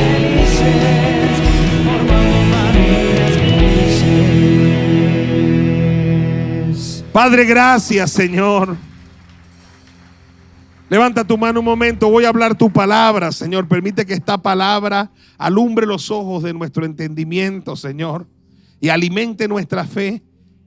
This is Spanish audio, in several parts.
felices, formando familias felices. Padre, gracias, Señor. Levanta tu mano un momento, voy a hablar tu palabra, Señor. Permite que esta palabra alumbre los ojos de nuestro entendimiento, Señor, y alimente nuestra fe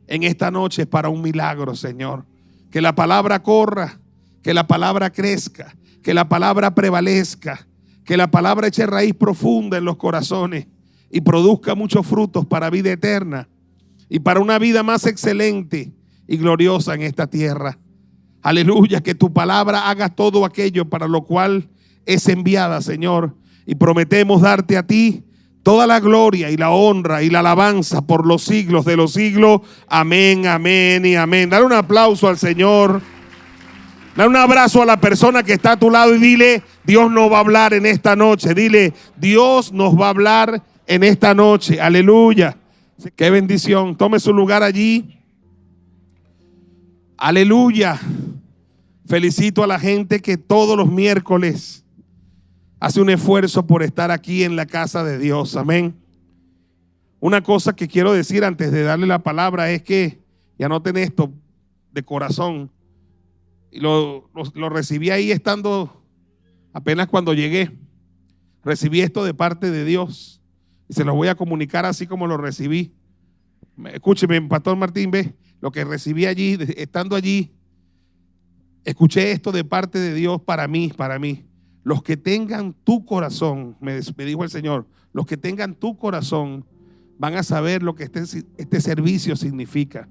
en esta noche para un milagro, Señor. Que la palabra corra, que la palabra crezca, que la palabra prevalezca, que la palabra eche raíz profunda en los corazones y produzca muchos frutos para vida eterna y para una vida más excelente y gloriosa en esta tierra. Aleluya, que tu palabra haga todo aquello para lo cual es enviada, Señor. Y prometemos darte a ti toda la gloria y la honra y la alabanza por los siglos de los siglos. Amén, amén y amén. Dale un aplauso al Señor. Dale un abrazo a la persona que está a tu lado y dile: Dios nos va a hablar en esta noche. Dile: Dios nos va a hablar en esta noche. Aleluya. Qué bendición. Tome su lugar allí. Aleluya. Felicito a la gente que todos los miércoles hace un esfuerzo por estar aquí en la casa de Dios. Amén. Una cosa que quiero decir antes de darle la palabra es que, y anoten esto de corazón, y lo recibí ahí estando apenas cuando llegué. Recibí esto de parte de Dios y se los voy a comunicar así como lo recibí. Escúcheme, Pastor Martín, ve lo que recibí allí, estando allí. Escuché esto de parte de Dios para mí. Los que tengan tu corazón, me dijo el Señor, los que tengan tu corazón van a saber lo que este servicio significa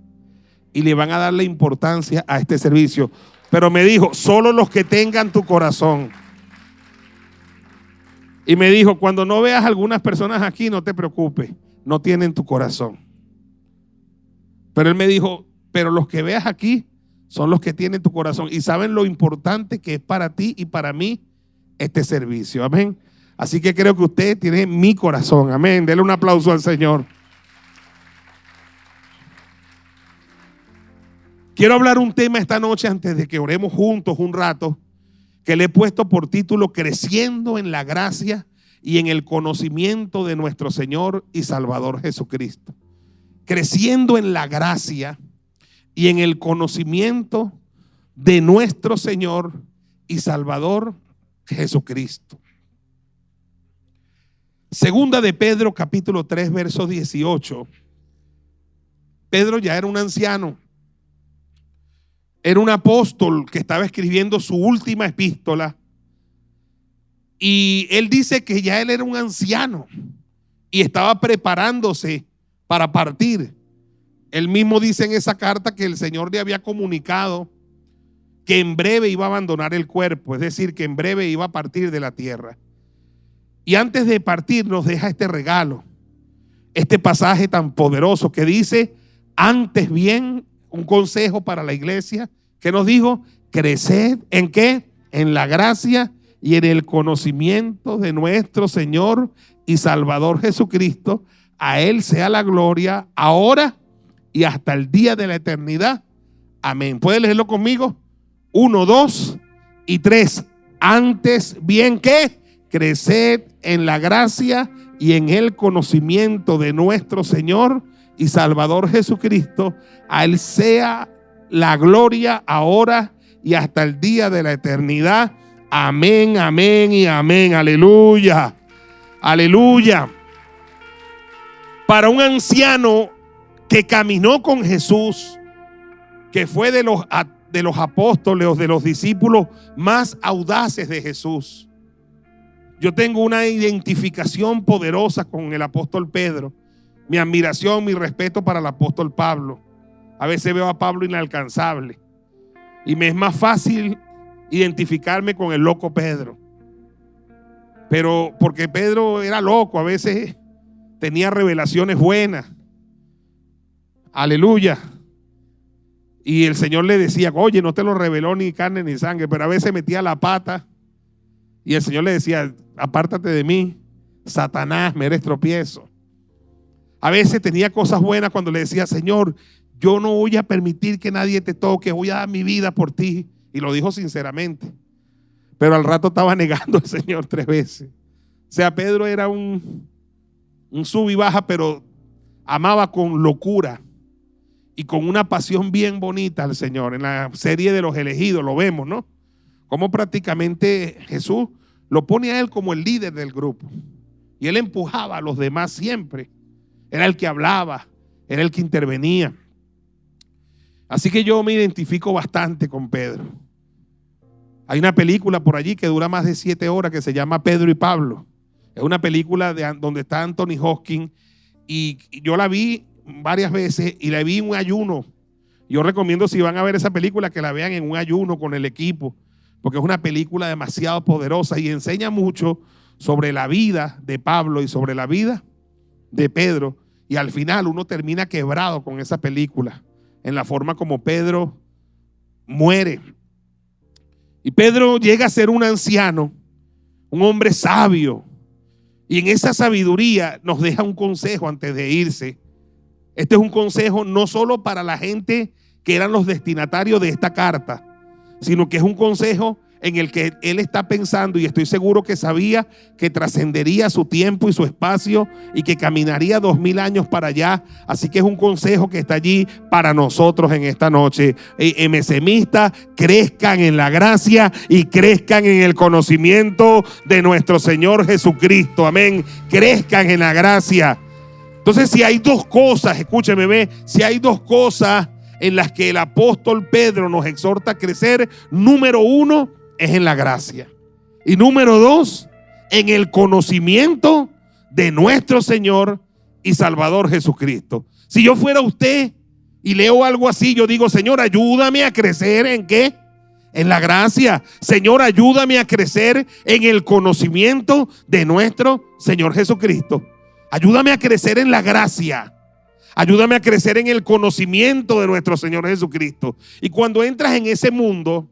y le van a dar la importancia a este servicio. Pero me dijo, solo los que tengan tu corazón. Y me dijo, cuando no veas algunas personas aquí, no te preocupes, no tienen tu corazón. Pero él me dijo, pero los que veas aquí son los que tienen tu corazón y saben lo importante que es para ti y para mí este servicio. Amén. Así que creo que usted tiene mi corazón. Amén. Dele un aplauso al Señor. Quiero hablar un tema esta noche antes de que oremos juntos un rato, que le he puesto por título: Creciendo en la gracia y en el conocimiento de nuestro Señor y Salvador Jesucristo. Creciendo en la gracia y en el conocimiento de nuestro Señor y Salvador Jesucristo. Segunda de Pedro, capítulo 3, verso 18. Pedro ya era un anciano. Era un apóstol que estaba escribiendo su última epístola. Y él dice que ya él era un anciano y estaba preparándose para partir. Él mismo dice en esa carta que el Señor le había comunicado que en breve iba a abandonar el cuerpo, es decir, que en breve iba a partir de la tierra. Y antes de partir nos deja este regalo, este pasaje tan poderoso que dice: antes bien, un consejo para la iglesia, que nos dijo: creced ¿en qué? En la gracia y en el conocimiento de nuestro Señor y Salvador Jesucristo. A Él sea la gloria ahora y hasta el día de la eternidad. Amén. ¿Puede leerlo conmigo? 1, 2 y 3. Antes bien que creced en la gracia y en el conocimiento de nuestro Señor y Salvador Jesucristo. A Él sea la gloria ahora y hasta el día de la eternidad. Amén, amén y amén. Aleluya. Aleluya. Para un anciano que caminó con Jesús, que fue de los apóstoles o de los discípulos más audaces de Jesús, yo tengo una identificación poderosa con el apóstol Pedro. Mi admiración, mi respeto para el apóstol Pablo. A veces veo a Pablo inalcanzable y me es más fácil identificarme con el loco Pedro. Pero porque Pedro era loco, a veces tenía revelaciones buenas. Aleluya. Y el Señor le decía: oye, no te lo reveló ni carne ni sangre. Pero a veces metía la pata y el Señor le decía: apártate de mí, Satanás, me eres tropiezo. A veces tenía cosas buenas cuando le decía: Señor, yo no voy a permitir que nadie te toque, voy a dar mi vida por ti. Y lo dijo sinceramente. Pero al rato estaba negando al Señor 3 veces. sea, Pedro era un sub y baja, pero amaba con locura y con una pasión bien bonita al Señor. En la serie de los elegidos lo vemos, ¿no? Como prácticamente Jesús lo pone a él como el líder del grupo. Y él empujaba a los demás siempre. Era el que hablaba, era el que intervenía. Así que yo me identifico bastante con Pedro. Hay una película por allí que dura más de 7 horas que se llama Pedro y Pablo. Es una película donde está Anthony Hopkins y yo la vi varias veces y la vi en un ayuno. Yo recomiendo, si van a ver esa película, que la vean en un ayuno con el equipo, porque es una película demasiado poderosa y enseña mucho sobre la vida de Pablo y sobre la vida de Pedro. Y al final uno termina quebrado con esa película, en la forma como Pedro muere. Y Pedro llega a ser un anciano, un hombre sabio. Y en esa sabiduría nos deja un consejo antes de irse. Este es un consejo no solo para la gente que eran los destinatarios de esta carta, sino que es un consejo en el que él está pensando, y estoy seguro que sabía que trascendería su tiempo y su espacio y que caminaría 2000 años para allá. Así que es un consejo que está allí para nosotros en esta noche. MCMistas, crezcan en la gracia y crezcan en el conocimiento de nuestro Señor Jesucristo. Amén. Crezcan en la gracia. Entonces, si hay dos cosas, escúcheme, si hay dos cosas en las que el apóstol Pedro nos exhorta a crecer, número 1 es en la gracia. Y número 2, en el conocimiento de nuestro Señor y Salvador Jesucristo. Si yo fuera usted y leo algo así, yo digo: Señor, ayúdame a crecer ¿en qué? En la gracia. Señor, ayúdame a crecer en el conocimiento de nuestro Señor Jesucristo. Ayúdame a crecer en la gracia. Ayúdame a crecer en el conocimiento de nuestro Señor Jesucristo. Y cuando entras en ese mundo,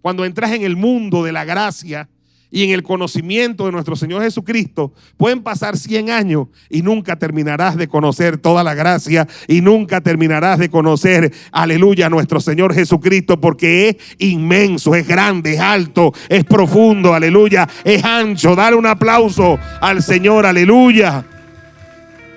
cuando entras en el mundo de la gracia y en el conocimiento de nuestro Señor Jesucristo, pueden pasar 100 años y nunca terminarás de conocer toda la gracia y nunca terminarás de conocer, aleluya, a nuestro Señor Jesucristo, porque es inmenso, es grande, es alto, es profundo, aleluya, es ancho. Dale un aplauso al Señor, aleluya.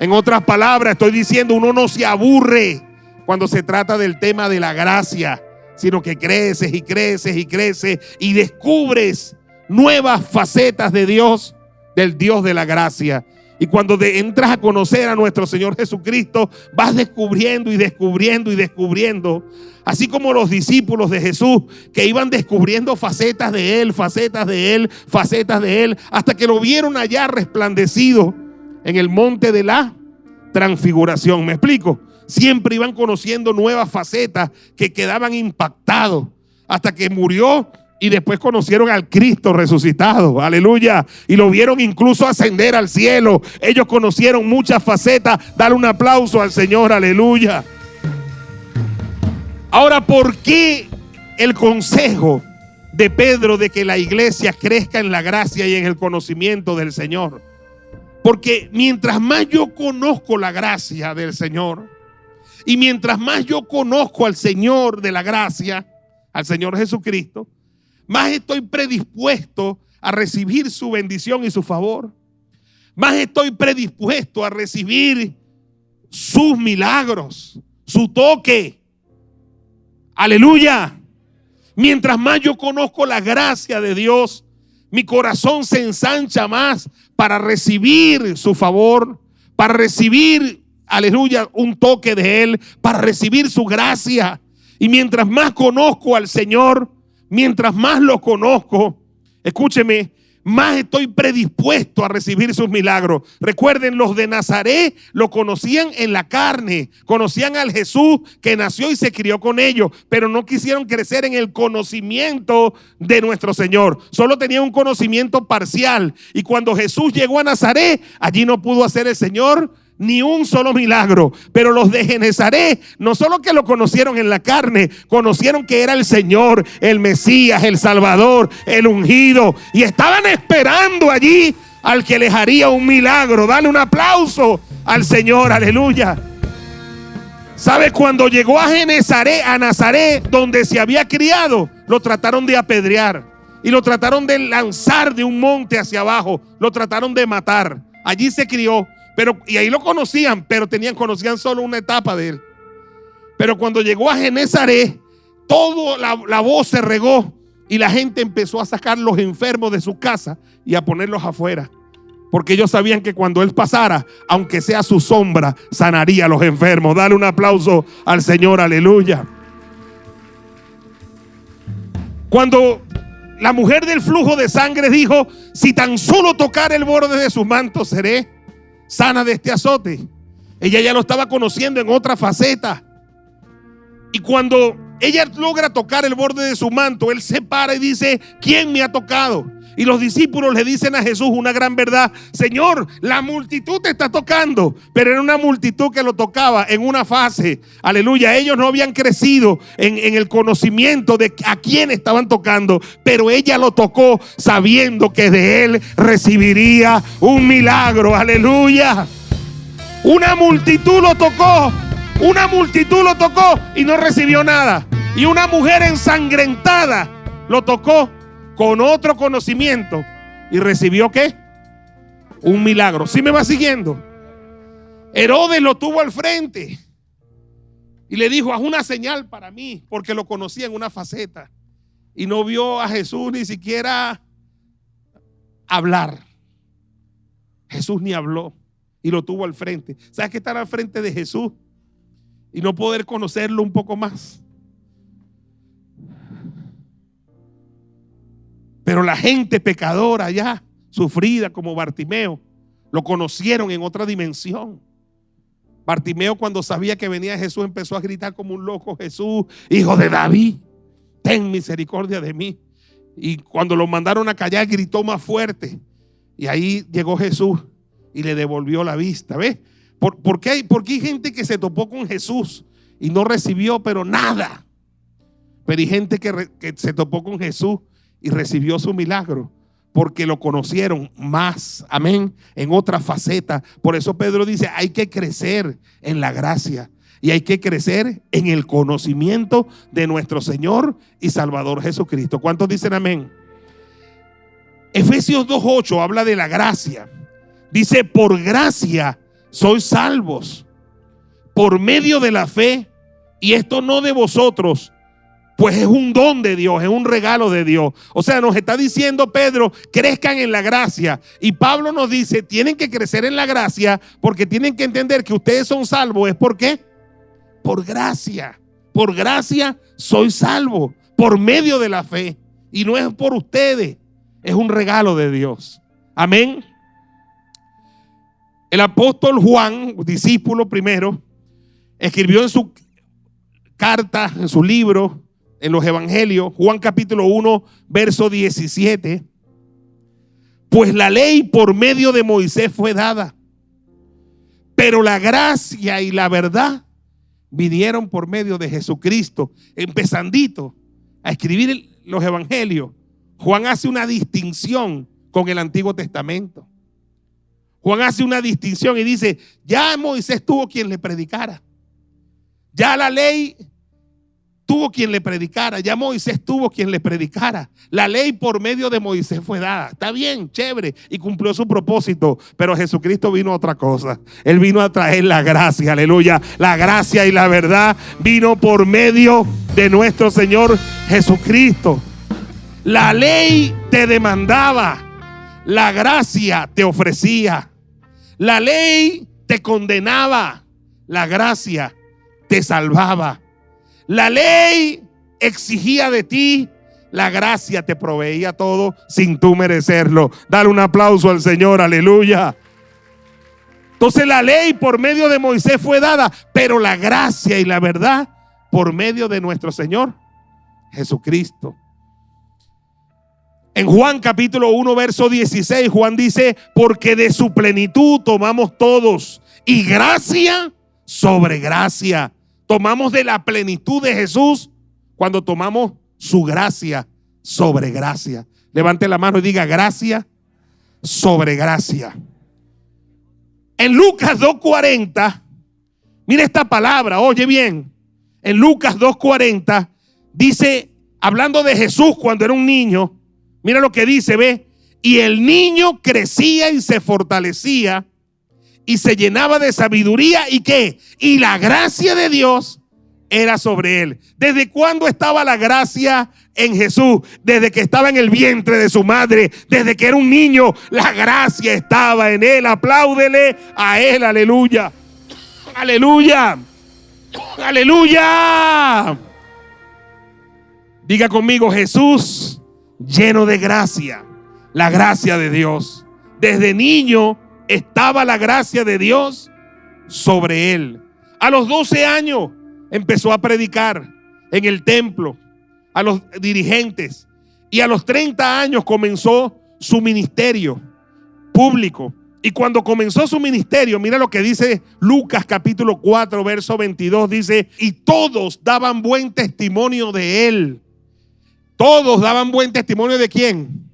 En otras palabras, estoy diciendo, uno no se aburre cuando se trata del tema de la gracia, sino que creces y creces y creces y descubres nuevas facetas de Dios, del Dios de la gracia. Y cuando entras a conocer a nuestro Señor Jesucristo, vas descubriendo y descubriendo y descubriendo, así como los discípulos de Jesús que iban descubriendo facetas de Él, facetas de Él, facetas de Él, hasta que lo vieron allá resplandecido en el monte de la transfiguración. ¿Me explico? Siempre iban conociendo nuevas facetas que quedaban impactados hasta que murió y después conocieron al Cristo resucitado, aleluya, y lo vieron incluso ascender al cielo. Ellos conocieron muchas facetas. Dale un aplauso al Señor, aleluya. Ahora, ¿por qué el consejo de Pedro de que la iglesia crezca en la gracia y en el conocimiento del Señor? Porque mientras más yo conozco la gracia del Señor, y mientras más yo conozco al Señor de la gracia, al Señor Jesucristo, más estoy predispuesto a recibir su bendición y su favor. Más estoy predispuesto a recibir sus milagros, su toque. Aleluya. Mientras más yo conozco la gracia de Dios, mi corazón se ensancha más para recibir su favor, para recibir, aleluya, un toque de Él, para recibir su gracia. Y mientras más conozco al Señor, mientras más lo conozco, escúcheme, más estoy predispuesto a recibir sus milagros. Recuerden, los de Nazaret lo conocían en la carne, conocían al Jesús que nació y se crió con ellos, pero no quisieron crecer en el conocimiento de nuestro Señor. Solo tenían un conocimiento parcial. Y cuando Jesús llegó a Nazaret, allí no pudo hacer el Señor ni un solo milagro. Pero los de Genezaret no solo que lo conocieron en la carne, conocieron que era el Señor, el Mesías, el Salvador, el ungido, y estaban esperando allí al que les haría un milagro. Dale un aplauso al Señor, aleluya. ¿Sabe? Cuando llegó a Nazaret, donde se había criado, lo trataron de apedrear. y lo trataron de lanzar de un monte hacia abajo, lo trataron de matar. Allí se crió, y ahí lo conocían, pero conocían solo una etapa de él. Pero cuando llegó a Genezaret, la voz se regó y la gente empezó a sacar los enfermos de su casa y a ponerlos afuera, porque ellos sabían que cuando él pasara, aunque sea su sombra, sanaría a los enfermos. Dale un aplauso al Señor, aleluya. Cuando la mujer del flujo de sangre dijo: si tan solo tocar el borde de sus mantos, seré sana de este azote. Ella ya lo estaba conociendo en otra faceta. Y cuando ella logra tocar el borde de su manto, él se para y dice: ¿quién me ha tocado? Y los discípulos le dicen a Jesús una gran verdad: Señor, la multitud te está tocando. Pero era una multitud que lo tocaba en una fase, aleluya. Ellos no habían crecido en el conocimiento de a quién estaban tocando, pero ella lo tocó sabiendo que de él recibiría un milagro, aleluya. Una multitud lo tocó y no recibió nada. Y una mujer ensangrentada lo tocó con otro conocimiento y recibió ¿qué? Un milagro. ¿Sí me va siguiendo? Herodes lo tuvo al frente y le dijo: haz una señal para mí, porque lo conocía en una faceta y no vio a Jesús ni siquiera hablar. Jesús ni habló y lo tuvo al frente. ¿Sabes qué? Estar al frente de Jesús y no poder conocerlo un poco más. Pero la gente pecadora ya, sufrida como Bartimeo, lo conocieron en otra dimensión. Bartimeo, cuando sabía que venía Jesús, empezó a gritar como un loco: Jesús, hijo de David, ten misericordia de mí. Y cuando lo mandaron a callar, gritó más fuerte. Y ahí llegó Jesús y le devolvió la vista. ¿Ves? ¿Por qué hay gente que se topó con Jesús y no recibió pero nada? Pero hay gente que se topó con Jesús y recibió su milagro porque lo conocieron más, amén, en otra faceta. Por eso Pedro dice: hay que crecer en la gracia y hay que crecer en el conocimiento de nuestro Señor y Salvador Jesucristo. ¿Cuántos dicen amén? Efesios 2:8 habla de la gracia. Dice: por gracia sois salvos por medio de la fe, y esto no de vosotros, pues es un don de Dios, es un regalo de Dios. O sea, nos está diciendo Pedro: crezcan en la gracia. Y Pablo nos dice: tienen que crecer en la gracia, porque tienen que entender que ustedes son salvos. ¿Es por qué? Por gracia. Por gracia sois salvos por medio de la fe. Y no es por ustedes, es un regalo de Dios. Amén. El apóstol Juan, discípulo primero, escribió en su carta, en su libro, en los evangelios, Juan capítulo 1, verso 17: pues la ley por medio de Moisés fue dada, pero la gracia y la verdad vinieron por medio de Jesucristo. Empezandito a escribir los evangelios, Juan hace una distinción con el Antiguo Testamento. Juan hace una distinción y dice: ya Moisés tuvo quien le predicara, ya la ley tuvo quien le predicara, ya Moisés tuvo quien le predicara. La ley por medio de Moisés fue dada. Está bien, chévere, y cumplió su propósito. Pero Jesucristo vino a otra cosa. Él vino a traer la gracia, aleluya. La gracia y la verdad vino por medio de nuestro Señor Jesucristo. La ley te demandaba, la gracia te ofrecía. La ley te condenaba, la gracia te salvaba. La ley exigía de ti, la gracia te proveía todo sin tú merecerlo. Dale un aplauso al Señor, aleluya. Entonces la ley por medio de Moisés fue dada, pero la gracia y la verdad por medio de nuestro Señor Jesucristo. En Juan capítulo 1 verso 16, Juan dice: porque de su plenitud tomamos todos, y gracia sobre gracia. Tomamos de la plenitud de Jesús cuando tomamos su gracia sobre gracia. Levante la mano y diga: gracia sobre gracia. En Lucas 2:40, mire esta palabra, oye bien. En Lucas 2:40 dice, hablando de Jesús cuando era un niño, Mira lo que dice, ve. Y el niño crecía y se fortalecía y se llenaba de sabiduría. ¿Y qué? Y la gracia de Dios era sobre él. ¿Desde cuándo estaba la gracia en Jesús? Desde que estaba en el vientre de su madre, desde que era un niño, la gracia estaba en él. Apláudele a él, aleluya. Aleluya. Aleluya. Diga conmigo, Jesús lleno de gracia, la gracia de Dios. Desde niño estaba la gracia de Dios sobre él. A los 12 años empezó a predicar en el templo a los dirigentes, y a los 30 años comenzó su ministerio público. Y cuando comenzó su ministerio, mira lo que dice Lucas capítulo 4 verso 22, dice: y todos daban buen testimonio de él. Todos daban buen testimonio ¿de quién?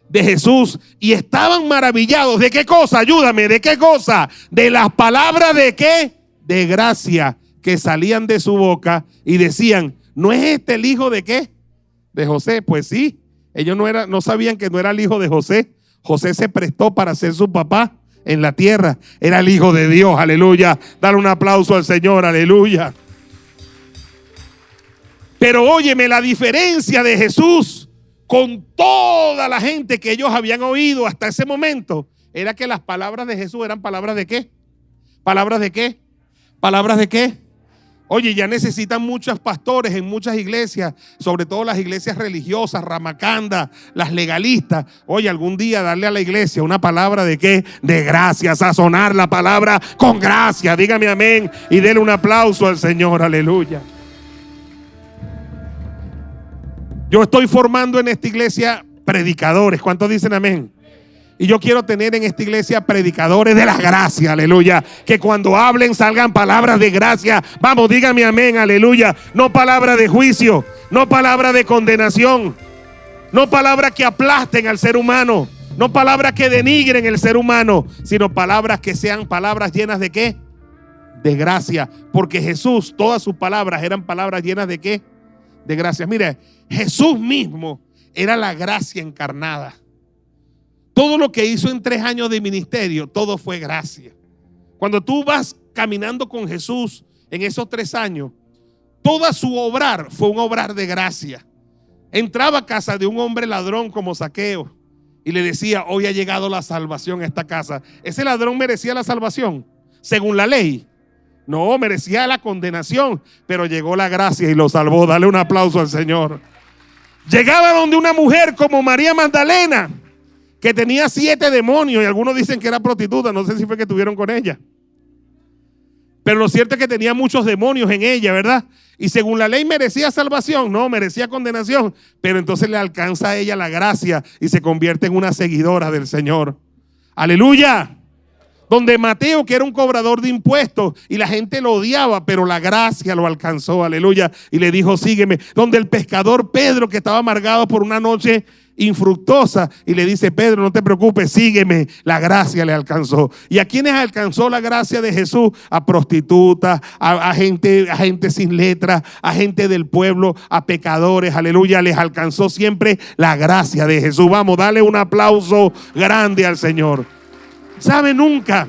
De Jesús. Y estaban maravillados. ¿De qué cosa? Ayúdame. ¿De qué cosa? De las palabras de qué? De gracia que salían de su boca, y decían: ¿no es este el hijo de qué? De José. Pues sí, ellos no sabían que no era el hijo de José. José se prestó para ser su papá en la tierra. Era el hijo de Dios, aleluya. Dale un aplauso al Señor, aleluya. Pero óyeme, la diferencia de Jesús con toda la gente que ellos habían oído hasta ese momento era que las palabras de Jesús eran palabras de qué. ¿Palabras de qué? ¿Palabras de qué? Oye, ya necesitan muchos pastores en muchas iglesias, sobre todo las iglesias religiosas, ramacanda, las legalistas. Oye, algún día darle a la iglesia una palabra de qué, de gracia, sazonar la palabra con gracia. Dígame amén y denle un aplauso al Señor, aleluya. Yo estoy formando en esta iglesia predicadores. ¿Cuántos dicen amén? Y yo quiero tener en esta iglesia predicadores de la gracia, aleluya. Que cuando hablen salgan palabras de gracia. Vamos, dígame amén, aleluya. No palabras de juicio, no palabras de condenación, no palabras que aplasten al ser humano, no palabras que denigren el ser humano, sino palabras que sean palabras llenas de ¿qué? De gracia. Porque Jesús, todas sus palabras eran palabras llenas de ¿qué? De gracia. Mire, Jesús mismo era la gracia encarnada. Todo lo que hizo en 3 años de ministerio, todo fue gracia. Cuando tú vas caminando con Jesús en esos 3 años, toda su obrar fue un obrar de gracia. Entraba a casa de un hombre ladrón como Zaqueo y le decía: hoy ha llegado la salvación a esta casa. ¿Ese ladrón merecía la salvación según la ley? No, merecía la condenación, pero llegó la gracia y lo salvó. Dale un aplauso al Señor. Llegaba donde una mujer como María Magdalena, que tenía 7 demonios, y algunos dicen que era prostituta, no sé si fue que tuvieron con ella, pero lo cierto es que tenía muchos demonios en ella, ¿verdad? Y según la ley merecía salvación, no, merecía condenación, pero entonces le alcanza a ella la gracia y se convierte en una seguidora del Señor. Aleluya. Donde Mateo, que era un cobrador de impuestos y la gente lo odiaba, pero la gracia lo alcanzó, aleluya, y le dijo: sígueme. Donde el pescador Pedro, que estaba amargado por una noche infructuosa, y le dice: Pedro, no te preocupes, sígueme. La gracia le alcanzó. ¿Y a quiénes alcanzó la gracia de Jesús? A prostitutas, a gente sin letra, a gente del pueblo, a pecadores, aleluya. Les alcanzó siempre la gracia de Jesús. Vamos, dale un aplauso grande al Señor. ¿Sabe nunca,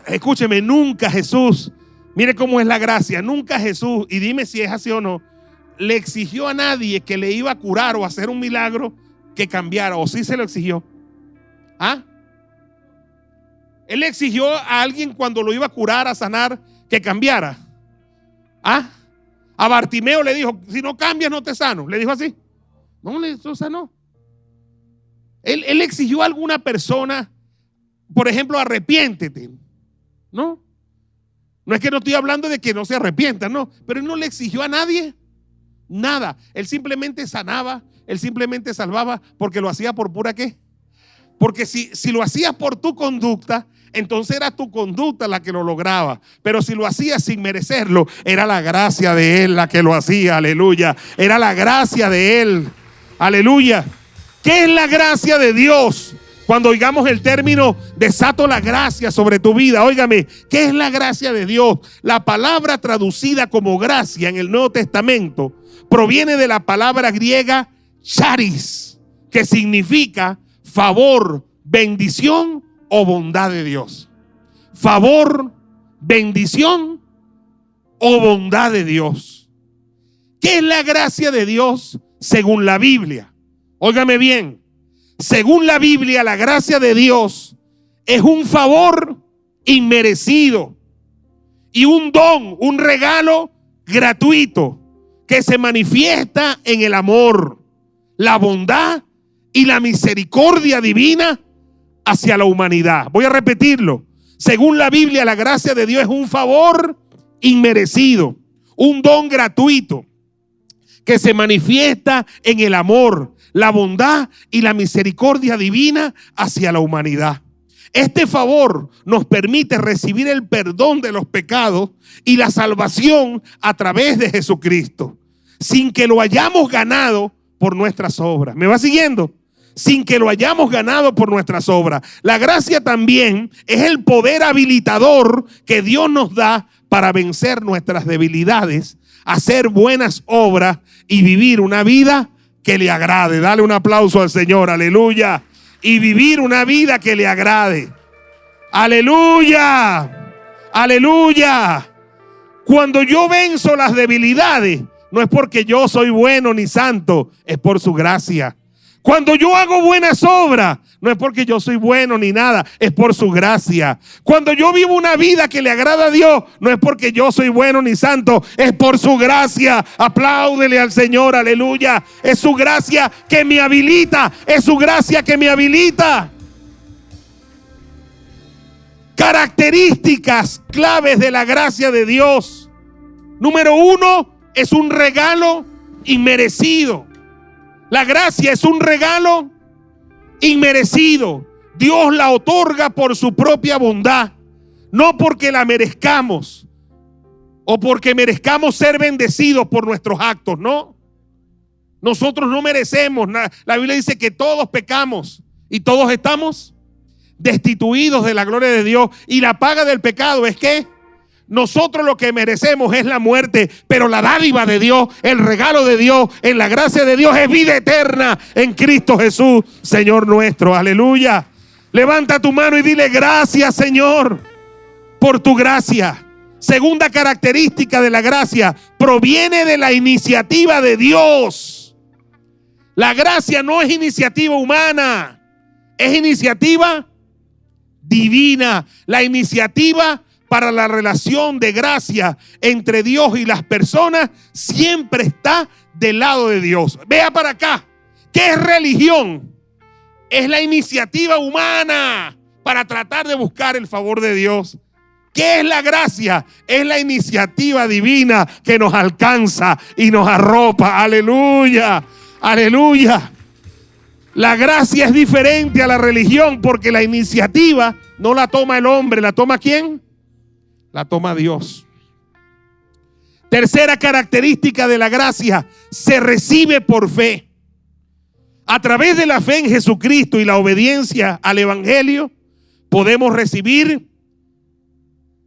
escúcheme, nunca Jesús, mire cómo es la gracia, nunca Jesús, y dime si es así o no, le exigió a nadie que le iba a curar o hacer un milagro que cambiara? ¿O sí se lo exigió? ¿Ah? Él le exigió a alguien cuando lo iba a curar, a sanar, que cambiara. ¿Ah? A Bartimeo le dijo: si no cambias no te sano. ¿Le dijo así? No, le sanó. Él exigió a alguna persona, por ejemplo, arrepiéntete. No es que no estoy hablando de que no se arrepientan, no, pero él no le exigió a nadie nada. Él simplemente sanaba, él simplemente salvaba, porque lo hacía por pura ¿qué? Porque si lo hacías por tu conducta, entonces era tu conducta la que lo lograba. Pero si lo hacías sin merecerlo, era la gracia de él la que lo hacía, aleluya. Era la gracia de él, aleluya. ¿Qué es la gracia de Dios? Cuando oigamos el término desato la gracia sobre tu vida, óigame, ¿qué es la gracia de Dios? La palabra traducida como gracia en el Nuevo Testamento proviene de la palabra griega charis, que significa favor, bendición o bondad de Dios. Favor, bendición o bondad de Dios. ¿Qué es la gracia de Dios según la Biblia? Óigame bien, según la Biblia, la gracia de Dios es un favor inmerecido y un don, un regalo gratuito que se manifiesta en el amor, la bondad y la misericordia divina hacia la humanidad. Voy a repetirlo. Según la Biblia, la gracia de Dios es un favor inmerecido, un don gratuito que se manifiesta en el amor, la bondad y la misericordia divina hacia la humanidad. Este favor nos permite recibir el perdón de los pecados y la salvación a través de Jesucristo, sin que lo hayamos ganado por nuestras obras. ¿Me va siguiendo? Sin que lo hayamos ganado por nuestras obras. La gracia también es el poder habilitador que Dios nos da para vencer nuestras debilidades, hacer buenas obras y vivir una vida que le agrade. Dale un aplauso al Señor, aleluya. Y vivir una vida que le agrade. Aleluya, aleluya. Cuando yo venzo las debilidades, no es porque yo soy bueno ni santo, es por su gracia. Cuando yo hago buenas obras, no es porque yo soy bueno ni nada, es por su gracia. Cuando yo vivo una vida que le agrada a Dios, no es porque yo soy bueno ni santo, es por su gracia. Apláudele al Señor, aleluya. Es su gracia que me habilita, es su gracia que me habilita. Características claves de la gracia de Dios. Número 1, es un regalo inmerecido. La gracia es un regalo inmerecido. Dios la otorga por su propia bondad, no porque la merezcamos o porque merezcamos ser bendecidos por nuestros actos, no. Nosotros no merecemos nada. La Biblia dice que todos pecamos y todos estamos destituidos de la gloria de Dios, y la paga del pecado es que nosotros lo que merecemos es la muerte, pero la dádiva de Dios, el regalo de Dios, en la gracia de Dios es vida eterna en Cristo Jesús, Señor nuestro. Aleluya. Levanta tu mano y dile: gracias, Señor, por tu gracia. Segunda característica de la gracia, proviene de la iniciativa de Dios. La gracia no es iniciativa humana, es iniciativa divina. La iniciativa para la relación de gracia entre Dios y las personas siempre está del lado de Dios. Vea para acá. ¿Qué es religión? Es la iniciativa humana para tratar de buscar el favor de Dios. ¿Qué es la gracia? Es la iniciativa divina que nos alcanza y nos arropa. Aleluya, aleluya. La gracia es diferente a la religión porque la iniciativa no la toma el hombre. ¿La toma quién? La toma Dios. Tercera característica de la gracia: se recibe por fe. A través de la fe en Jesucristo y la obediencia al Evangelio, podemos recibir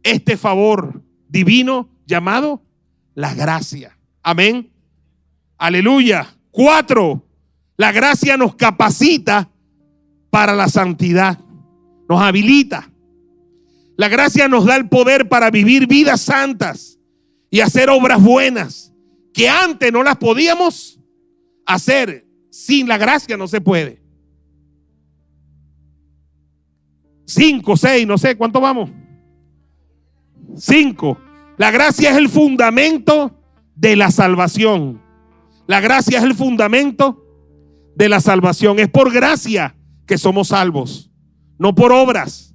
este favor divino llamado la gracia. Amén. Aleluya. 4. La gracia nos capacita para la santidad. Nos habilita. La gracia nos da el poder para vivir vidas santas y hacer obras buenas que antes no las podíamos hacer. Sin la gracia no se puede. 5, 6, no sé, ¿cuánto vamos? 5. La gracia es el fundamento de la salvación. La gracia es el fundamento de la salvación. Es por gracia que somos salvos, no por obras,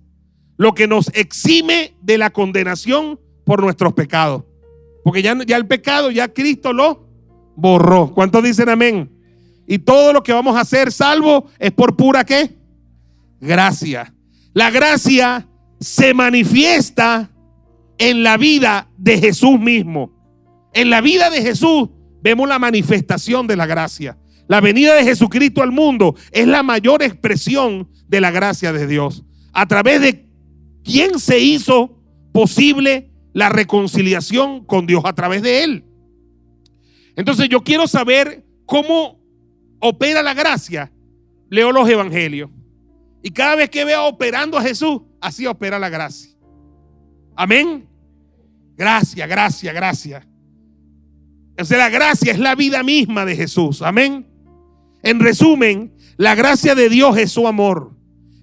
lo que nos exime de la condenación por nuestros pecados. Porque ya el pecado, ya Cristo lo borró. ¿Cuántos dicen amén? Y todo lo que vamos a hacer salvo es por pura ¿qué? Gracia. La gracia se manifiesta en la vida de Jesús mismo. En la vida de Jesús vemos la manifestación de la gracia. La venida de Jesucristo al mundo es la mayor expresión de la gracia de Dios, a través de quien se hizo posible la reconciliación con Dios, a través de Él. Entonces yo quiero saber cómo opera la gracia, leo los evangelios. Y cada vez que veo operando a Jesús, así opera la gracia. Amén. Gracia, gracia, gracia. O sea, la gracia es la vida misma de Jesús. Amén. En resumen, la gracia de Dios es su amor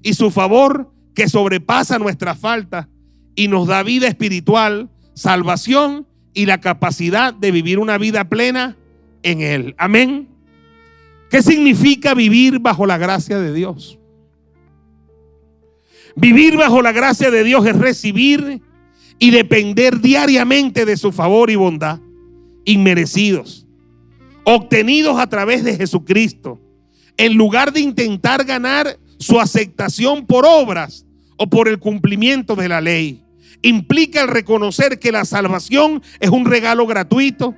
y su favor que sobrepasa nuestra falta y nos da vida espiritual, salvación y la capacidad de vivir una vida plena en Él. Amén. ¿Qué significa vivir bajo la gracia de Dios? Vivir bajo la gracia de Dios es recibir y depender diariamente de su favor y bondad, inmerecidos, obtenidos a través de Jesucristo, en lugar de intentar ganar su aceptación por obras o por el cumplimiento de la ley. Implica el reconocer que la salvación es un regalo gratuito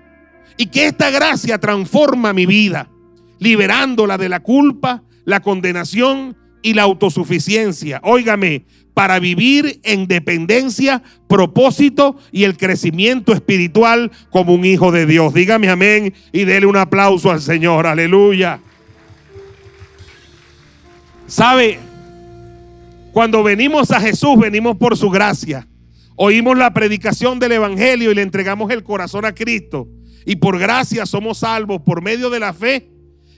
y que esta gracia transforma mi vida, liberándola de la culpa, la condenación y la autosuficiencia. Óigame, para vivir en dependencia, propósito y el crecimiento espiritual como un hijo de Dios. Dígame amén y dele un aplauso al Señor. Aleluya. ¿Sabe? Cuando venimos a Jesús, venimos por su gracia. Oímos la predicación del evangelio y le entregamos el corazón a Cristo. Y por gracia somos salvos por medio de la fe.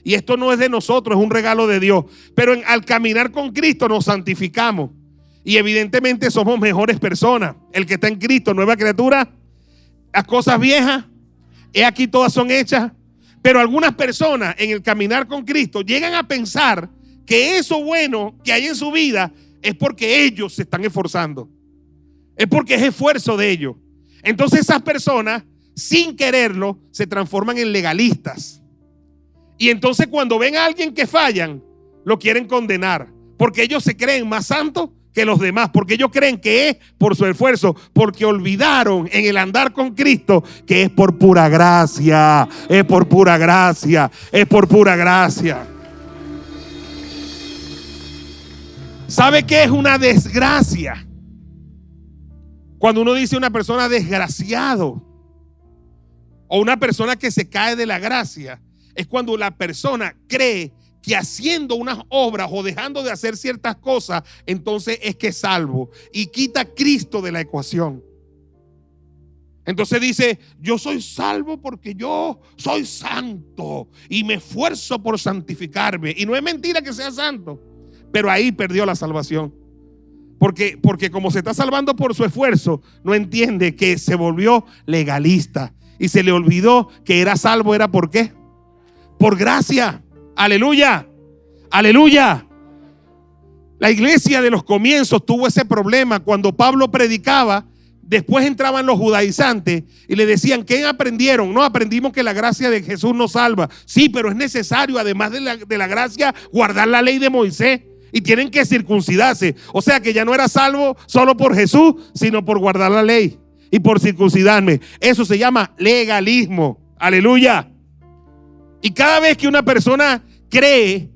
Y esto no es de nosotros, es un regalo de Dios. Pero al caminar con Cristo nos santificamos. Y evidentemente somos mejores personas. El que está en Cristo, nueva criatura. Las cosas viejas, he aquí todas son hechas. Pero algunas personas en el caminar con Cristo llegan a pensar que eso bueno que hay en su vida es porque ellos se están esforzando. Es porque es esfuerzo de ellos. Entonces esas personas, sin quererlo, se transforman en legalistas. Y entonces cuando ven a alguien que fallan, lo quieren condenar. Porque ellos se creen más santos que los demás. Porque ellos creen que es por su esfuerzo. Porque olvidaron en el andar con Cristo que es por pura gracia. Es por pura gracia. Es por pura gracia. ¿Sabe qué es una desgracia? Cuando uno dice una persona desgraciado o una persona que se cae de la gracia, es cuando la persona cree que haciendo unas obras o dejando de hacer ciertas cosas, entonces es que es salvo y quita a Cristo de la ecuación. Entonces dice, yo soy salvo porque yo soy santo y me esfuerzo por santificarme. Y no es mentira que sea santo, pero ahí perdió la salvación. Porque como se está salvando por su esfuerzo, no entiende que se volvió legalista y se le olvidó que era salvo. ¿Era por qué? Por gracia. Aleluya. Aleluya. La iglesia de los comienzos tuvo ese problema. Cuando Pablo predicaba, después entraban los judaizantes y le decían, ¿qué aprendieron? No, aprendimos que la gracia de Jesús nos salva. Sí, pero es necesario, además de la gracia, guardar la ley de Moisés. Y tienen que circuncidarse. O sea que ya no era salvo solo por Jesús, sino por guardar la ley y por circuncidarme. Eso se llama legalismo. Aleluya. Y cada vez que una persona cree,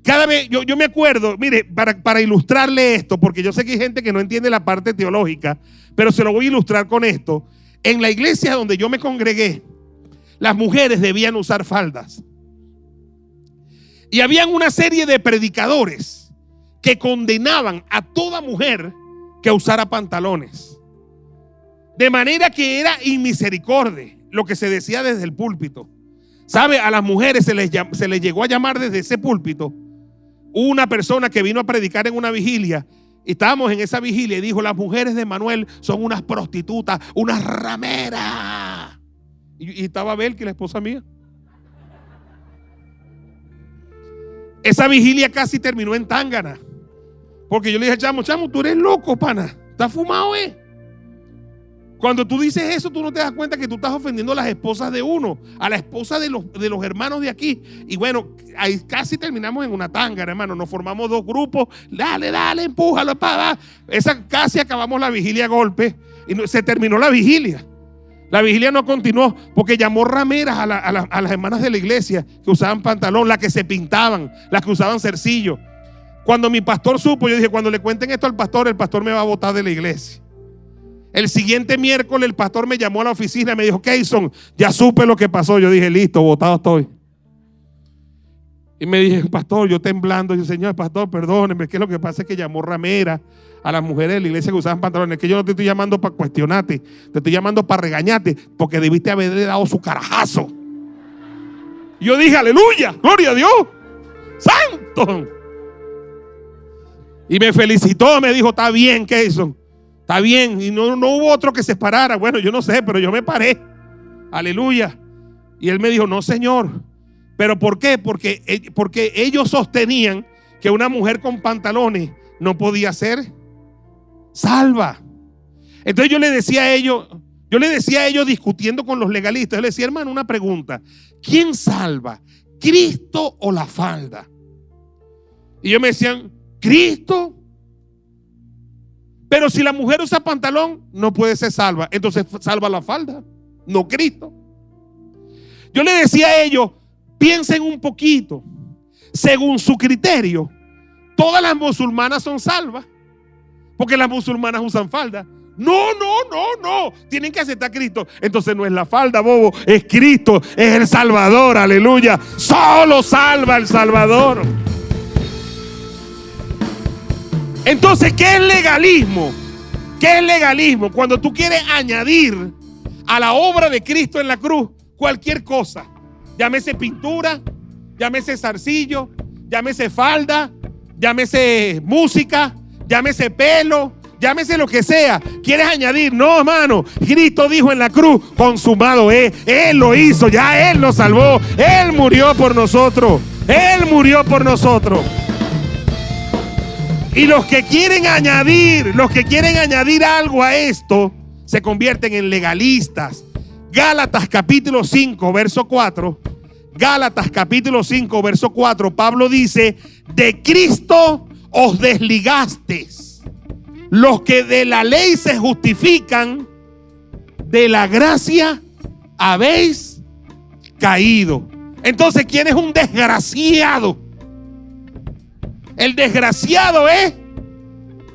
cada vez, yo me acuerdo, mire, para ilustrarle esto, porque yo sé que hay gente que no entiende la parte teológica, pero se lo voy a ilustrar con esto. En la iglesia donde yo me congregué, las mujeres debían usar faldas. Y habían una serie de predicadores que condenaban a toda mujer que usara pantalones. De manera que era inmisericordia lo que se decía desde el púlpito. ¿Sabe? A las mujeres se les llegó a llamar desde ese púlpito. Una persona que vino a predicar en una vigilia. Estábamos en esa vigilia y dijo, las mujeres de Manuel son unas prostitutas, unas rameras. Y estaba Belki, la esposa mía. Esa vigilia casi terminó en tángana. Porque yo le dije, chamo, tú eres loco, pana. ¿Estás fumado, Cuando tú dices eso, tú no te das cuenta que tú estás ofendiendo a las esposas de uno, a la esposa de los hermanos de aquí. Y bueno, ahí casi terminamos en una tángana, hermano. Nos formamos dos grupos. Dale, empújalo, pa. Esa casi acabamos la vigilia a golpe. Y se terminó la vigilia. La vigilia no continuó porque llamó rameras a las hermanas de la iglesia que usaban pantalón, las que se pintaban, las que usaban cercillo. Cuando mi pastor supo, yo dije, cuando le cuenten esto al pastor, el pastor me va a botar de la iglesia. El siguiente miércoles el pastor me llamó a la oficina y me dijo, Keyson, ya supe lo que pasó. Yo dije, listo, botado estoy. Y me dije, pastor, yo temblando, yo, Señor, pastor, perdóneme, que lo que pasa es que llamó ramera a las mujeres de la iglesia que usaban pantalones. Que yo no te estoy llamando para cuestionarte, te estoy llamando para regañarte, porque debiste haberle dado su carajazo. Y yo dije, aleluya, gloria a Dios, santo. Y me felicitó, me dijo, está bien, Keyson, está bien. Y no hubo otro que se parara. Bueno, yo no sé, pero yo me paré. Aleluya. Y él me dijo, no, señor. ¿Pero por qué? Porque ellos sostenían que una mujer con pantalones no podía ser salva. Entonces yo le decía a ellos discutiendo con los legalistas, yo le decía, hermano, una pregunta: ¿quién salva? ¿Cristo o la falda? Y ellos me decían, Cristo. Pero si la mujer usa pantalón, no puede ser salva. Entonces salva la falda, no Cristo. Yo le decía a ellos, piensen un poquito. Según su criterio, todas las musulmanas son salvas, porque las musulmanas usan falda. No. Tienen que aceptar a Cristo. Entonces no es la falda, bobo, es Cristo, es el Salvador, aleluya. Solo salva el Salvador. Entonces, ¿qué es legalismo? ¿Qué es legalismo? Cuando tú quieres añadir a la obra de Cristo en la cruz cualquier cosa. Llámese pintura, llámese zarcillo, llámese falda, llámese música, llámese pelo, llámese lo que sea. ¿Quieres añadir? No, hermano. Cristo dijo en la cruz, consumado es. Él lo hizo, ya Él nos salvó. Él murió por nosotros. Él murió por nosotros. Y los que quieren añadir algo a esto, se convierten en legalistas. Gálatas capítulo 5, verso 4. Gálatas capítulo 5, verso 4. Pablo dice, de Cristo os desligasteis. Los que de la ley se justifican, de la gracia habéis caído. Entonces, ¿quién es un desgraciado? El desgraciado es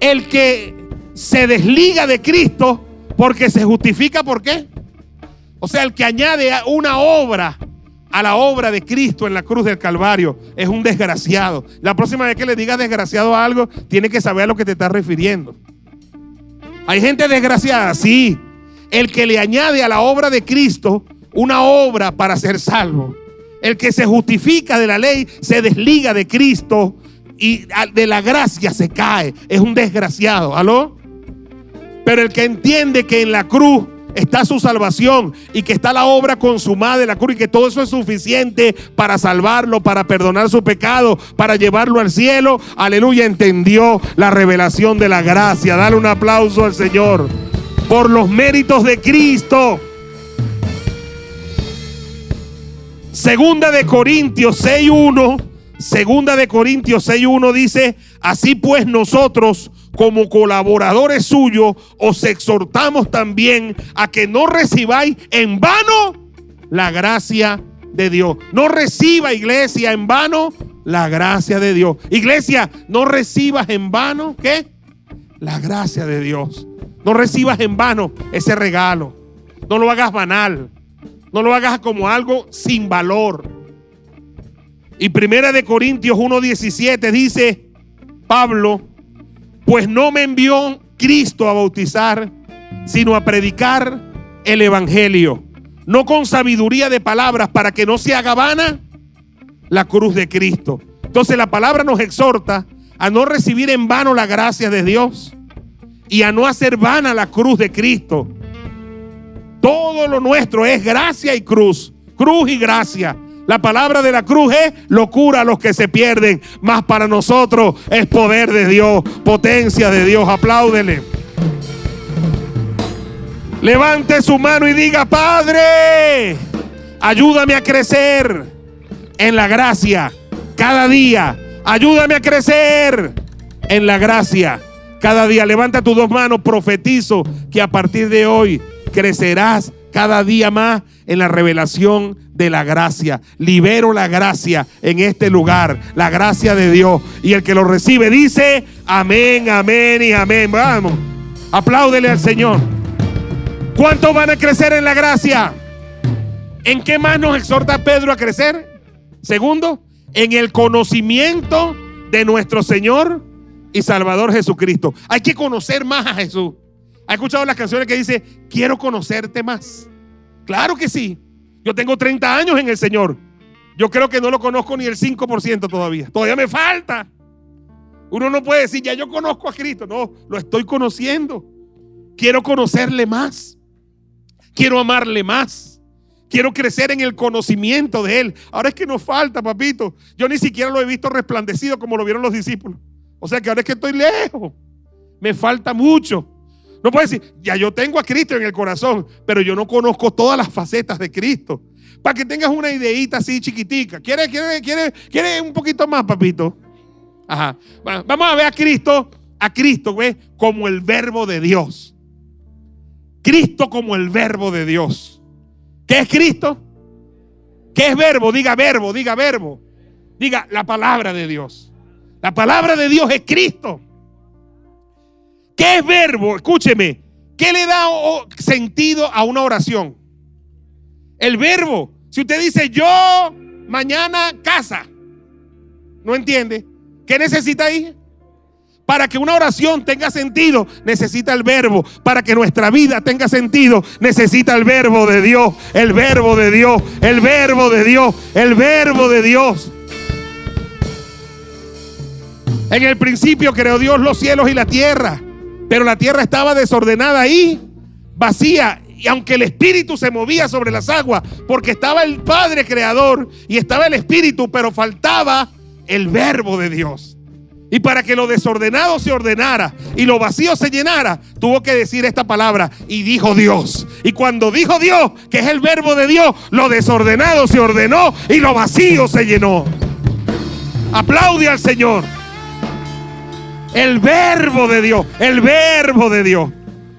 el que se desliga de Cristo porque se justifica. ¿Por qué? O sea, el que añade una obra a la obra de Cristo en la cruz del Calvario es un desgraciado. La próxima vez que le digas desgraciado a algo, tiene que saber a lo que te estás refiriendo. Hay gente desgraciada, sí. El que le añade a la obra de Cristo una obra para ser salvo. El que se justifica de la ley se desliga de Cristo y de la gracia se cae. Es un desgraciado. ¿Aló? Pero el que entiende que en la cruz está su salvación y que está la obra consumada de la cruz y que todo eso es suficiente para salvarlo, para perdonar su pecado, para llevarlo al cielo, aleluya, entendió la revelación de la gracia. Dale un aplauso al Señor por los méritos de Cristo. Segunda de Corintios 6:1. Segunda de Corintios 6:1 dice, así pues nosotros como colaboradores suyos os exhortamos también a que no recibáis en vano la gracia de Dios. No reciba, iglesia, en vano la gracia de Dios. Iglesia, no recibas en vano, ¿qué? La gracia de Dios. No recibas en vano ese regalo. No lo hagas banal. No lo hagas como algo sin valor. Y Primera de Corintios 1:17 dice Pablo, pues no me envió Cristo a bautizar, sino a predicar el evangelio, no con sabiduría de palabras, para que no se haga vana la cruz de Cristo. Entonces la palabra nos exhorta a no recibir en vano la gracia de Dios y a no hacer vana la cruz de Cristo. Todo lo nuestro es gracia y cruz, cruz y gracia. La palabra de la cruz es locura a los que se pierden, mas para nosotros es poder de Dios, potencia de Dios. Apláudele. Levante su mano y diga, Padre, ayúdame a crecer en la gracia cada día. Ayúdame a crecer en la gracia cada día. Levanta tus dos manos, profetizo que a partir de hoy crecerás cada día más en la revelación de la gracia. Libero la gracia en este lugar, la gracia de Dios. Y el que lo recibe dice amén, amén y amén. Vamos, apláudele al Señor. ¿Cuántos van a crecer en la gracia? ¿En qué más nos exhorta Pedro a crecer? Segundo, en el conocimiento de nuestro Señor y Salvador Jesucristo. Hay que conocer más a Jesús. ¿Ha escuchado las canciones que dice quiero conocerte más? Claro que sí. Yo tengo 30 años en el Señor. Yo creo que no lo conozco ni el 5% todavía. Todavía me falta. Uno no puede decir ya yo conozco a Cristo. No, lo estoy conociendo. Quiero conocerle más. Quiero amarle más. Quiero crecer en el conocimiento de Él. Ahora es que nos falta, papito. Yo ni siquiera lo he visto resplandecido como lo vieron los discípulos. O sea que ahora es que estoy lejos. Me falta mucho. No puedo decir, ya yo tengo a Cristo en el corazón, pero yo no conozco todas las facetas de Cristo. Para que tengas una ideita así chiquitica. ¿Quiere un poquito más, papito? Ajá. Vamos a ver a Cristo, ¿ves? Como el verbo de Dios. Cristo como el verbo de Dios. ¿Qué es Cristo? ¿Qué es verbo? Diga verbo, diga verbo. Diga la palabra de Dios. La palabra de Dios es Cristo. ¿Qué es verbo? Escúcheme. ¿Qué le da sentido a una oración? El verbo. Si usted dice yo mañana casa, ¿no entiende? ¿Qué necesita ahí? Para que una oración tenga sentido, necesita el verbo. Para que nuestra vida tenga sentido, necesita el verbo de Dios. El verbo de Dios. El verbo de Dios. El verbo de Dios. En el principio creó Dios los cielos y la tierra, pero la tierra estaba desordenada y vacía. Y aunque el Espíritu se movía sobre las aguas, porque estaba el Padre Creador y estaba el Espíritu, pero faltaba el verbo de Dios. Y para que lo desordenado se ordenara y lo vacío se llenara, tuvo que decir esta palabra: y dijo Dios. Y cuando dijo Dios, que es el verbo de Dios, lo desordenado se ordenó y lo vacío se llenó. Aplaude al Señor. El verbo de Dios, el verbo de Dios.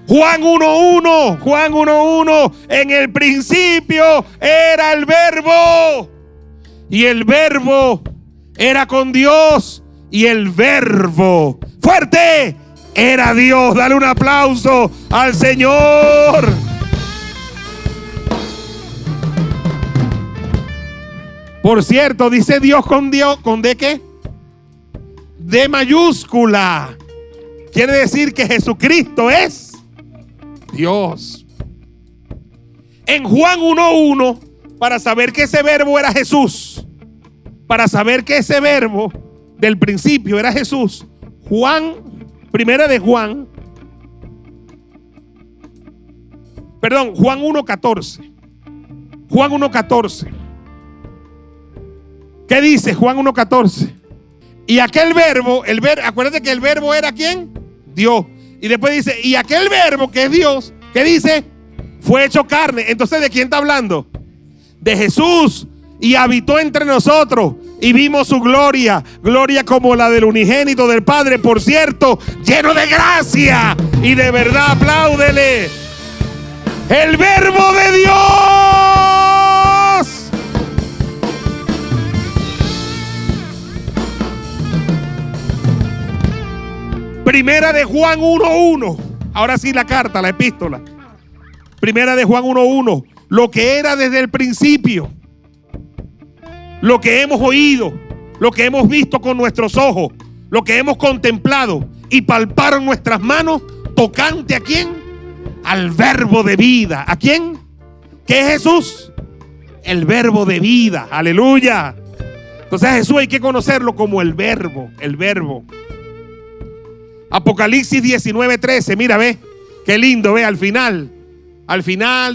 Juan 1:1, Juan 1:1, en el principio era el verbo, y el verbo era con Dios, y el verbo, fuerte, era Dios. Dale un aplauso al Señor. Por cierto, dice Dios, ¿con D qué? D mayúscula. Quiere decir que Jesucristo es Dios. En Juan 1:1, para saber que ese verbo era Jesús, para saber que ese verbo del principio era Jesús, Juan 1:14. Juan 1:14. ¿Qué dice Juan 1:14? Y aquel verbo, acuérdate que el verbo era ¿quién? Dios. Y después dice, y aquel verbo que es Dios, ¿qué dice? Fue hecho carne. Entonces, ¿de quién está hablando? De Jesús. Y habitó entre nosotros y vimos su gloria, gloria como la del unigénito del Padre, por cierto, lleno de gracia y de verdad. Apláudele. El verbo de Dios. Primera de Juan 1:1. Ahora sí la carta, la epístola. Primera de Juan 1:1. Lo que era desde el principio, lo que hemos oído, lo que hemos visto con nuestros ojos, lo que hemos contemplado y palparon nuestras manos, tocante ¿a quién? Al verbo de vida. ¿A quién? ¿Qué es Jesús? El verbo de vida. Aleluya. Entonces a Jesús hay que conocerlo como el verbo. El verbo. Apocalipsis 19:13. Mira, ve. Qué lindo, ve. Al final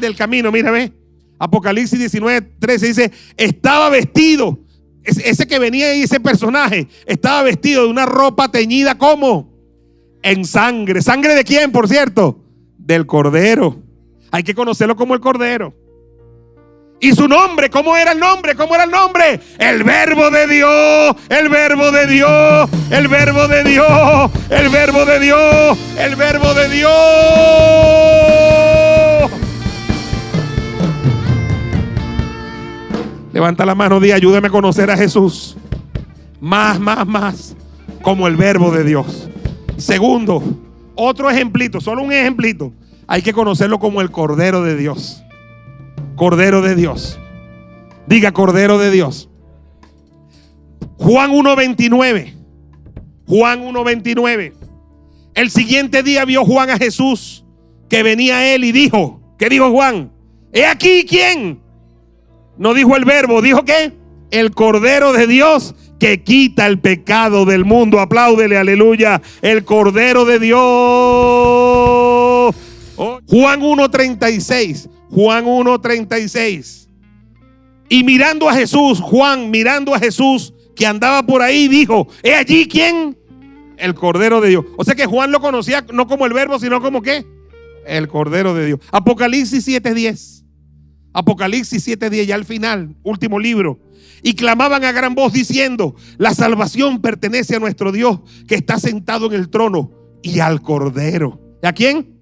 del camino, mira, ve. Apocalipsis 19:13 dice: estaba vestido. Ese que venía ahí, ese personaje, estaba vestido de una ropa teñida como en sangre. ¿Sangre de quién, por cierto? Del Cordero. Hay que conocerlo como el Cordero. ¿Y su nombre? ¿Cómo era el nombre? ¿Cómo era el nombre? El verbo de Dios. El verbo de Dios. El verbo de Dios. El verbo de Dios. El verbo de Dios. Levanta la mano, di: ayúdame a conocer a Jesús más, como el verbo de Dios. Segundo, otro ejemplito, solo un ejemplito. Hay que conocerlo como el Cordero de Dios. Cordero de Dios. Diga: Cordero de Dios. Juan 1:29. Juan 1:29. El siguiente día vio Juan a Jesús que venía a él y dijo, ¿qué dijo Juan? He aquí, ¿quién? No dijo el verbo, ¿dijo qué? El Cordero de Dios que quita el pecado del mundo. Apláudele, aleluya. El Cordero de Dios. Juan 1:36. Juan 1:36. Y mirando a Jesús, Juan mirando a Jesús que andaba por ahí, dijo, ¿he allí quién? El Cordero de Dios. O sea que Juan lo conocía no como el verbo, sino como ¿qué? El Cordero de Dios. Apocalipsis 7:10. Apocalipsis 7:10, ya al final, último libro. Y clamaban a gran voz diciendo, la salvación pertenece a nuestro Dios que está sentado en el trono y al Cordero. ¿Y a quién?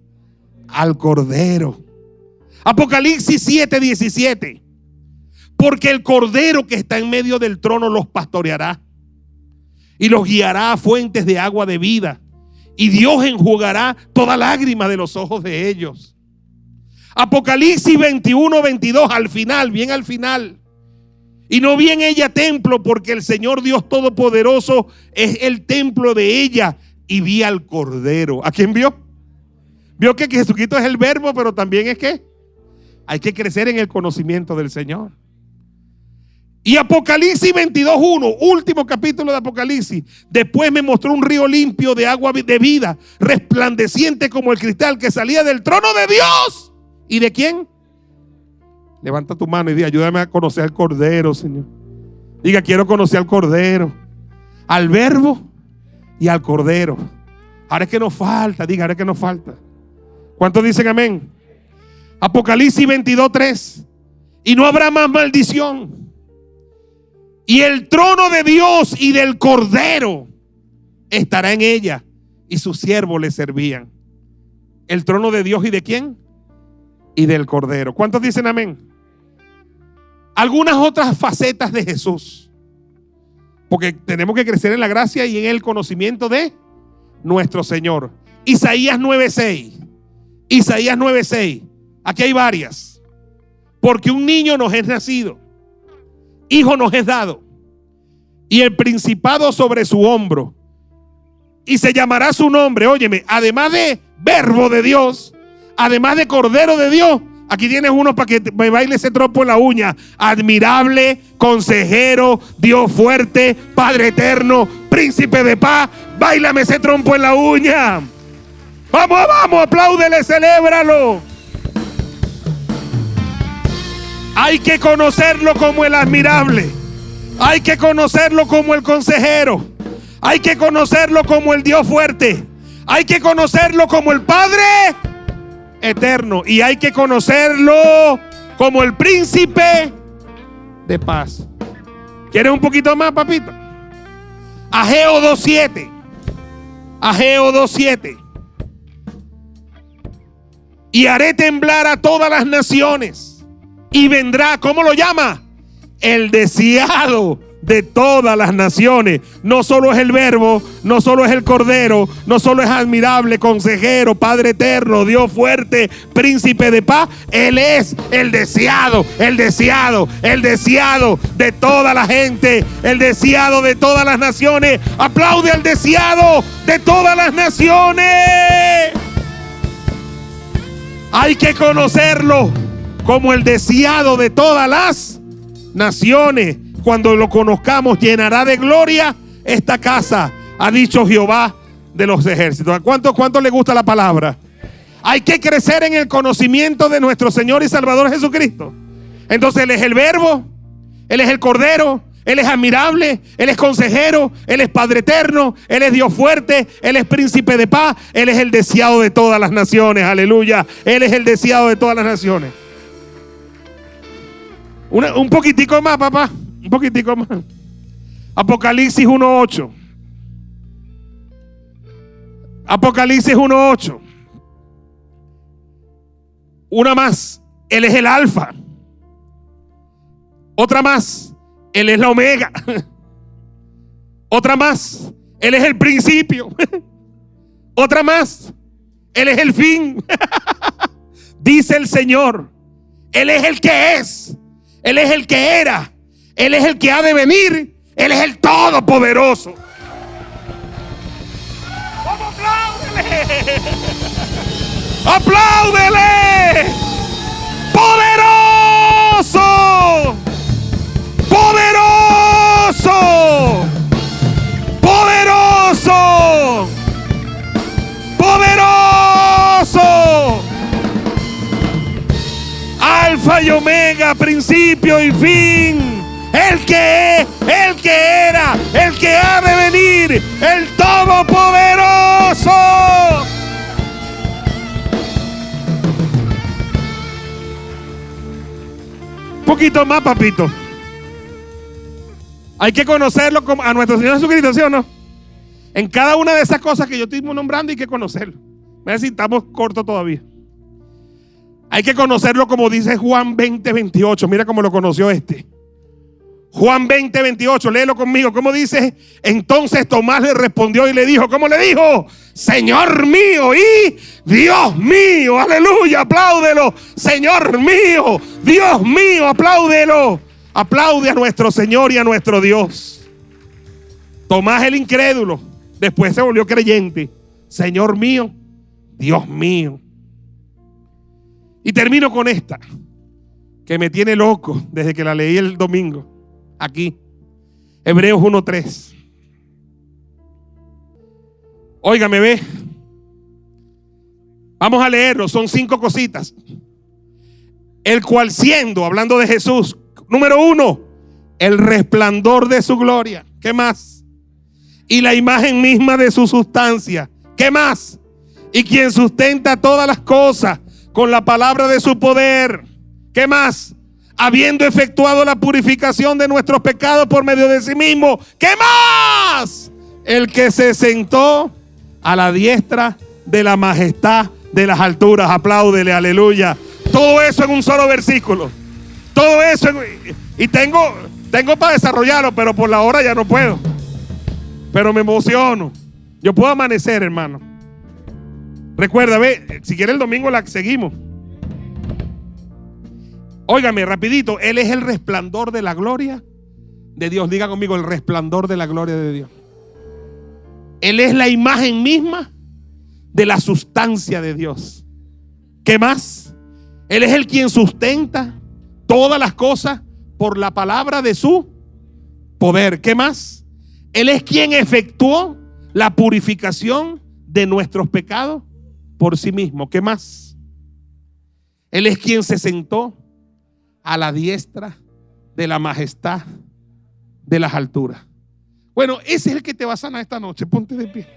Al Cordero. Apocalipsis 7:17. Porque el Cordero que está en medio del trono los pastoreará y los guiará a fuentes de agua de vida, y Dios enjugará toda lágrima de los ojos de ellos. Apocalipsis 21:22, al final, bien al final. Y no vi en ella templo, porque el Señor Dios Todopoderoso es el templo de ella, y vi al Cordero. ¿A quién vio? Vio que Jesucristo es el verbo, pero también es que hay que crecer en el conocimiento del Señor. Y Apocalipsis 22:1, último capítulo de Apocalipsis. Después me mostró un río limpio de agua de vida, resplandeciente como el cristal, que salía del trono de Dios. ¿Y de quién? Levanta tu mano y diga, ayúdame a conocer al Cordero, Señor. Diga, quiero conocer al Cordero, al Verbo y al Cordero. Ahora es que nos falta, diga, ahora es que nos falta. ¿Cuántos dicen amén? Apocalipsis 22:3. Y no habrá más maldición. Y el trono de Dios y del Cordero estará en ella, y sus siervos le servían. El trono de Dios, ¿y de quién? Y del Cordero. ¿Cuántos dicen amén? Algunas otras facetas de Jesús, porque tenemos que crecer en la gracia y en el conocimiento de nuestro Señor. Isaías 9:6. Isaías 9:6. Aquí hay varias. Porque un niño nos es nacido, hijo nos es dado, y el principado sobre su hombro, y se llamará su nombre. Óyeme, además de Verbo de Dios, además de Cordero de Dios, aquí tienes uno para que me baile ese trompo en la uña. Admirable, consejero, Dios fuerte, Padre eterno, príncipe de paz. Báilame ese trompo en la uña. Vamos, vamos, apláudele, celébralo. Hay que conocerlo como el admirable. Hay que conocerlo como el consejero. Hay que conocerlo como el Dios fuerte. Hay que conocerlo como el Padre eterno. Y hay que conocerlo como el príncipe de paz. ¿Quieres un poquito más, papito? Ageo 2:7. Ageo 2:7. Y haré temblar a todas las naciones. Y vendrá, ¿cómo lo llama? El deseado de todas las naciones. No solo es el Verbo, no solo es el Cordero, no solo es admirable, consejero, Padre eterno, Dios fuerte, príncipe de paz. Él es el deseado, el deseado, el deseado de toda la gente, el deseado de todas las naciones. Aplaude al deseado de todas las naciones. Hay que conocerlo como el deseado de todas las naciones. Cuando lo conozcamos, llenará de gloria esta casa, ha dicho Jehová de los ejércitos. ¿Cuánto le gusta la palabra? Hay que crecer en el conocimiento de nuestro Señor y Salvador Jesucristo. Entonces Él es el Verbo, Él es el Cordero, Él es admirable, Él es consejero, Él es Padre eterno, Él es Dios fuerte, Él es príncipe de paz, Él es el deseado de todas las naciones. Aleluya. Él es el deseado de todas las naciones. Un poquitico más, papá. Un poquitico más. Apocalipsis 1:8. Apocalipsis 1:8. Una más. Él es el alfa. Otra más. Él es la omega. Otra más. Él es el principio. Otra más. Él es el fin. Dice el Señor. Él es el que es. Él es el que era. Él es el que ha de venir. Él es el Todopoderoso. ¡Vamos, apláudele! ¡Apláudele! ¡Poderoso! ¡Poderoso! ¡Poderoso! ¡Poderoso! Alfa y Omega, principio y fin. El que es, el que era, el que ha de venir, el Todopoderoso. Un poquito más, papito. Hay que conocerlo como a nuestro Señor Jesucristo, ¿sí o no? En cada una de esas cosas que yo estoy nombrando hay que conocerlo. Me decir, estamos cortos todavía. Hay que conocerlo como dice Juan 20:28. Mira cómo lo conoció este. Juan 20:28, léelo conmigo. ¿Cómo dice? Entonces Tomás le respondió y le dijo, ¿cómo le dijo? Señor mío y Dios mío. Aleluya, apláudelo. Señor mío, Dios mío, apláudelo. Aplaude a nuestro Señor y a nuestro Dios. Tomás el incrédulo, después se volvió creyente. Señor mío, Dios mío. Y termino con esta, que me tiene loco desde que la leí el domingo. Aquí, Hebreos 1:3. Óigame, ve. Vamos a leerlo, son 5 cositas. El cual siendo, hablando de Jesús, número 1, el resplandor de su gloria. ¿Qué más? Y la imagen misma de su sustancia. ¿Qué más? Y quien sustenta todas las cosas con la palabra de su poder. ¿Qué más? Habiendo efectuado la purificación de nuestros pecados por medio de sí mismo. ¿Qué más? El que se sentó a la diestra de la majestad de las alturas. Apláudele, aleluya. Todo eso en un solo versículo. Todo eso y tengo para desarrollarlo, pero por la hora ya no puedo. Pero me emociono. Yo puedo amanecer, hermano. Recuerda, ve, si quiere el domingo la seguimos. Óigame, rapidito. Él es el resplandor de la gloria de Dios. Diga conmigo, el resplandor de la gloria de Dios. Él es la imagen misma de la sustancia de Dios. ¿Qué más? Él es el quien sustenta todas las cosas por la palabra de su poder. ¿Qué más? Él es quien efectuó la purificación de nuestros pecados por sí mismo. ¿Qué más? Él es quien se sentó a la diestra de la majestad de las alturas. Bueno, ese es el que te va a sanar esta noche. Ponte de pie.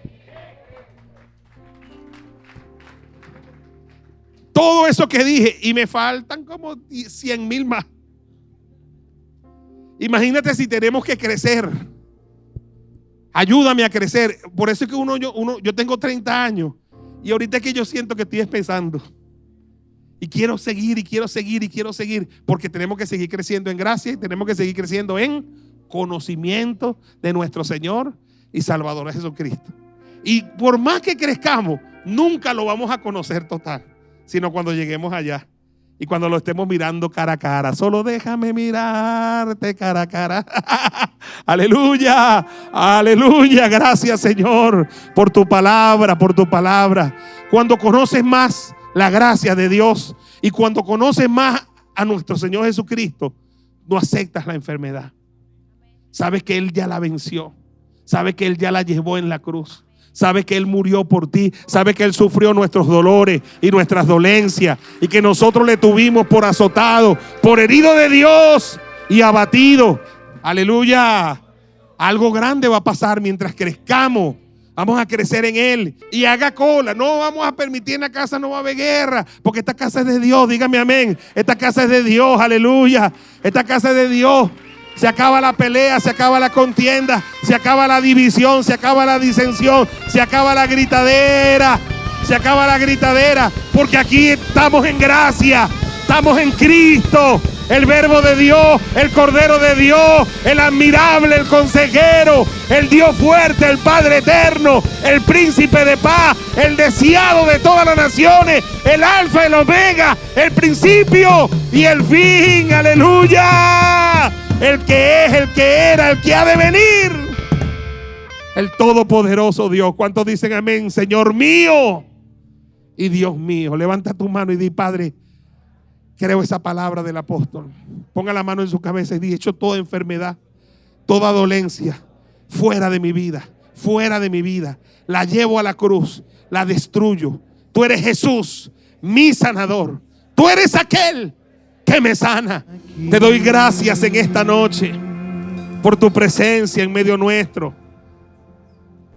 Todo eso que dije, y me faltan como 100,000 más. Imagínate si tenemos que crecer. Ayúdame a crecer. Por eso es que yo tengo 30 años y ahorita es que yo siento que estoy pensando. Y quiero seguir, y quiero seguir, y quiero seguir. Porque tenemos que seguir creciendo en gracia y tenemos que seguir creciendo en conocimiento de nuestro Señor y Salvador Jesucristo. Y por más que crezcamos, nunca lo vamos a conocer total, sino cuando lleguemos allá y cuando lo estemos mirando cara a cara. Solo déjame mirarte cara a cara. Aleluya, aleluya. Gracias, Señor, por tu palabra, por tu palabra. Cuando conoces más la gracia de Dios y cuando conoces más a nuestro Señor Jesucristo, no aceptas la enfermedad. Sabes que Él ya la venció. Sabes que Él ya la llevó en la cruz. Sabes que Él murió por ti. Sabes que Él sufrió nuestros dolores y nuestras dolencias, y que nosotros le tuvimos por azotado, por herido de Dios y abatido. Aleluya. Algo grande va a pasar mientras crezcamos. Vamos a crecer en Él. Y haga cola. No vamos a permitir, en la casa no va a haber guerra, porque esta casa es de Dios. Dígame amén. Esta casa es de Dios. Aleluya. Esta casa es de Dios. Se acaba la pelea, se acaba la contienda, se acaba la división, se acaba la disensión, se acaba la gritadera, se acaba la gritadera, porque aquí estamos en gracia, estamos en Cristo, el Verbo de Dios, el Cordero de Dios, el admirable, el consejero, el Dios fuerte, el Padre eterno, el Príncipe de paz, el deseado de todas las naciones, el Alfa, el Omega, el principio y el fin. Aleluya. el que es, el que era, el que ha de venir. El todopoderoso Dios. ¿Cuántos dicen amén? Señor mío y Dios mío. Levanta tu mano y di: Padre, creo esa palabra del apóstol. Ponga la mano en su cabeza y di: echo toda enfermedad, toda dolencia fuera de mi vida, fuera de mi vida. La llevo a la cruz, la destruyo. Tú eres Jesús, mi sanador. Tú eres aquel que me sana. Te doy gracias en esta noche por tu presencia en medio nuestro,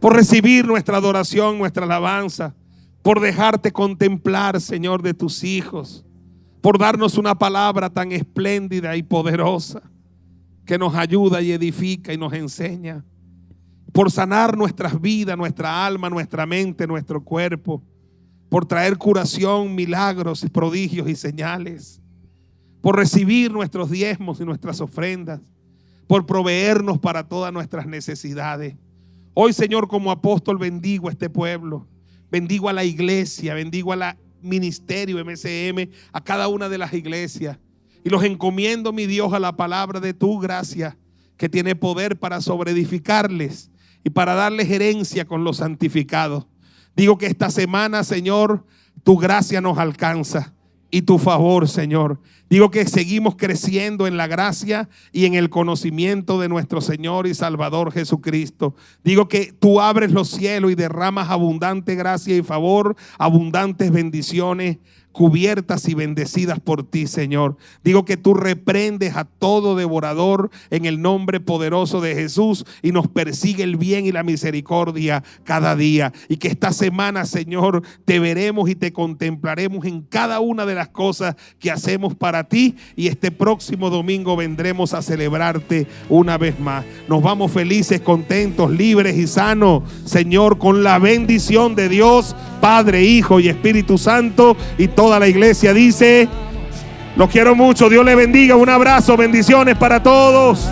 por recibir nuestra adoración, nuestra alabanza, por dejarte contemplar, Señor, de tus hijos, por darnos una palabra tan espléndida y poderosa que nos ayuda y edifica y nos enseña, por sanar nuestras vidas, nuestra alma, nuestra mente, nuestro cuerpo, por traer curación, milagros, prodigios y señales, por recibir nuestros diezmos y nuestras ofrendas, por proveernos para todas nuestras necesidades. Hoy, Señor, como apóstol bendigo a este pueblo, bendigo a la iglesia, bendigo a la ministerio MCM, a cada una de las iglesias, y los encomiendo, mi Dios, a la palabra de tu gracia, que tiene poder para sobreedificarles y para darles herencia con los santificados. Digo que esta semana, Señor, tu gracia nos alcanza y tu favor, Señor. Digo que seguimos creciendo en la gracia y en el conocimiento de nuestro Señor y Salvador Jesucristo. Digo que tú abres los cielos y derramas abundante gracia y favor, abundantes bendiciones, cubiertas y bendecidas por ti, Señor. Digo que tú reprendes a todo devorador en el nombre poderoso de Jesús, y nos persigue el bien y la misericordia cada día. Y que esta semana, Señor, te veremos y te contemplaremos en cada una de las cosas que hacemos para ti, y este próximo domingo vendremos a celebrarte una vez más. Nos vamos felices, contentos, libres y sanos, Señor, con la bendición de Dios, Padre, Hijo y Espíritu Santo. Y toda la iglesia dice: los quiero mucho, Dios les bendiga, un abrazo, bendiciones para todos.